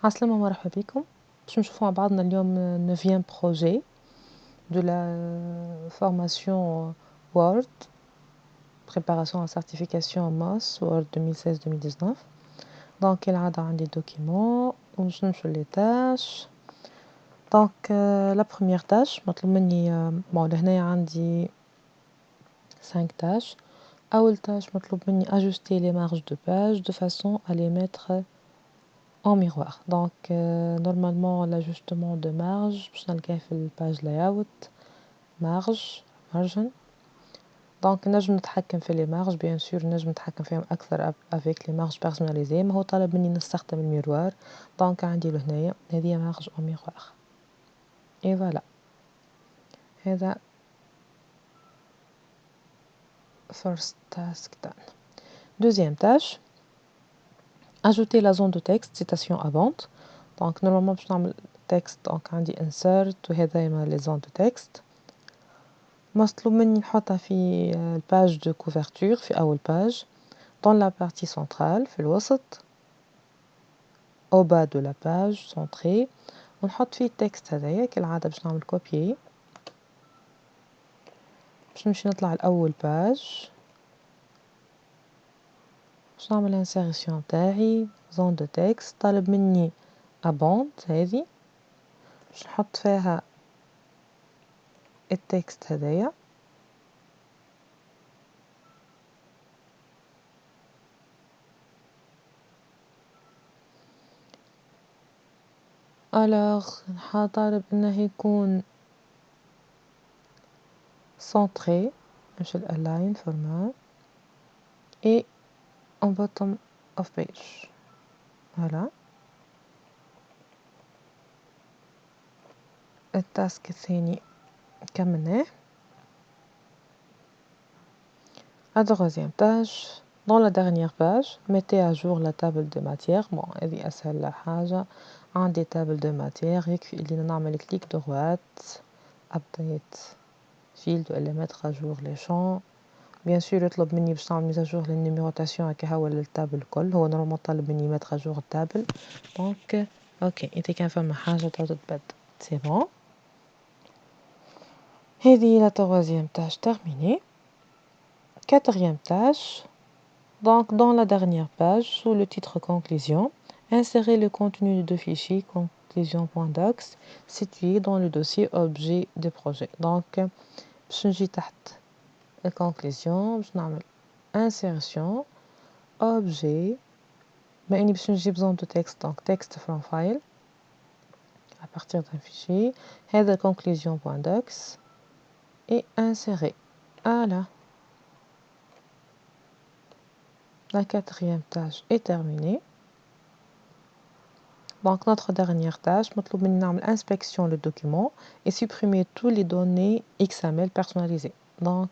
عسلامة مرحبا بكم. باش نشوفوا مع بعضنا اليوم 9e projet de la formation Word, préparation à certification MOS Word 2016-2019. Donc كالعادة عندي documents وباش نمشوا les tâches. Donc la première tâche مطلوب مني لهنايا عندي 5 tâches. أول tâche مطلوب مني ajuster les marges de page de façon à les mettre en miroir. Donc normalement l'ajustement de marge باش نلقاه في الباج layout margin. Donc نجم نتحكم في les marges bien sûr نجم نتحكم فيهم أكثر avec les marges personnalisées ما هو طالب مني نستخدم الميروار. Donc عندي لهنايا هذه marge en miroir et voilà هذا first task done. Deuxième tâche ajouter la zone de texte citation avant. Donc normalement باش نعمل texte donc عندي insert وهذا les zones de texte مطلوب مني نحطها في الباج de couverture في أول باج dans la partie centrale في الوسط au bas de la page centrée ونحط فيه التكست هذايا كالعادة باش نعمل copier باش نمشي نطلع الأول باج باش نعمل insertion تاعي zone de texte طالب مني abond هذه باش نحط فيها التكست هذايا alors طالب انه يكون centré مش align format et en bottom of page voilà التاسك الثاني كملناه. La troisième tâche dans la dernière page mettez à jour la table de matière. bon هذه أسهل حاجة عندي table de matière يكفي اللي نعمل clic droite update field ولا mettre à jour les champs. bien sûr يطلب مني باش نعمل mise à jour للنيميروتاسيون هكا هو للتابل الكل هو نورمال طالب مني mettre à jour التابل دونك اوكي إذا كان فما حاجة تتبدل سي بون. هذه la troisième tâche terminée. Quatrième tâche, donc dans la dernière page, sous le titre conclusion, insérez le contenu de fichier conclusion.docs situé dans le dossier objet de projet. Donc, باش نجي تحت الconclusion باش نعمل insertion objet ما إني باش نجيب zone de texte donc text from file à partir d'un fichier هذا conclusion.docs et insérer. Voilà. La quatrième tâche est terminée. Donc notre dernière tâche مطلوب مني نعمل inspection le document et supprimer tous les données XML personnalisées. Donc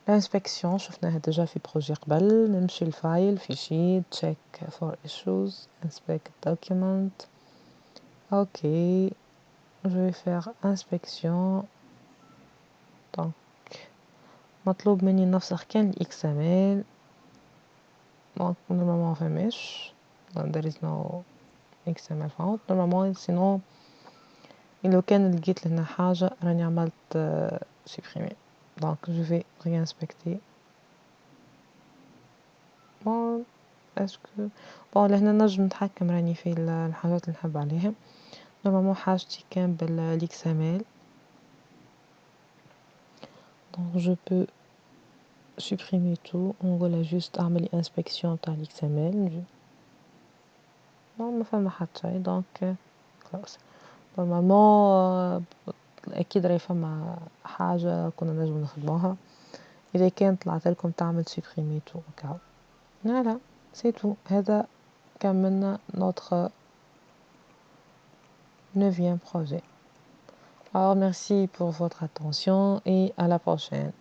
l'inspection شفناها déjà في projet قبل نمشي الفايل fichier check for issues inspect document. ok je vais faire inspection donc مطلوب مني نفسخ كان XML donc normalement فماش there is no XML found normalement sinon لو كان لقيت لنا حاجة راني عملت supprimer donc je vais réinspecter. bon est-ce que bon لهنا نجم نتحكم راني في الحاجات اللي نحب عليها normalement حاجتي كان بالXML donc je peux supprimer tout نقولها juste اعملي inspection تاع الXML ما فما حتى شيء donc خلاص normalement أكيد راهي فما حاجة كنا نجم نخدموها إذا كان طلعت لكم تعمل supprimer tout هكا voilà c'est tout. هذا كملنا notre 9e projet. Alors merci pour votre attention et à la prochaine.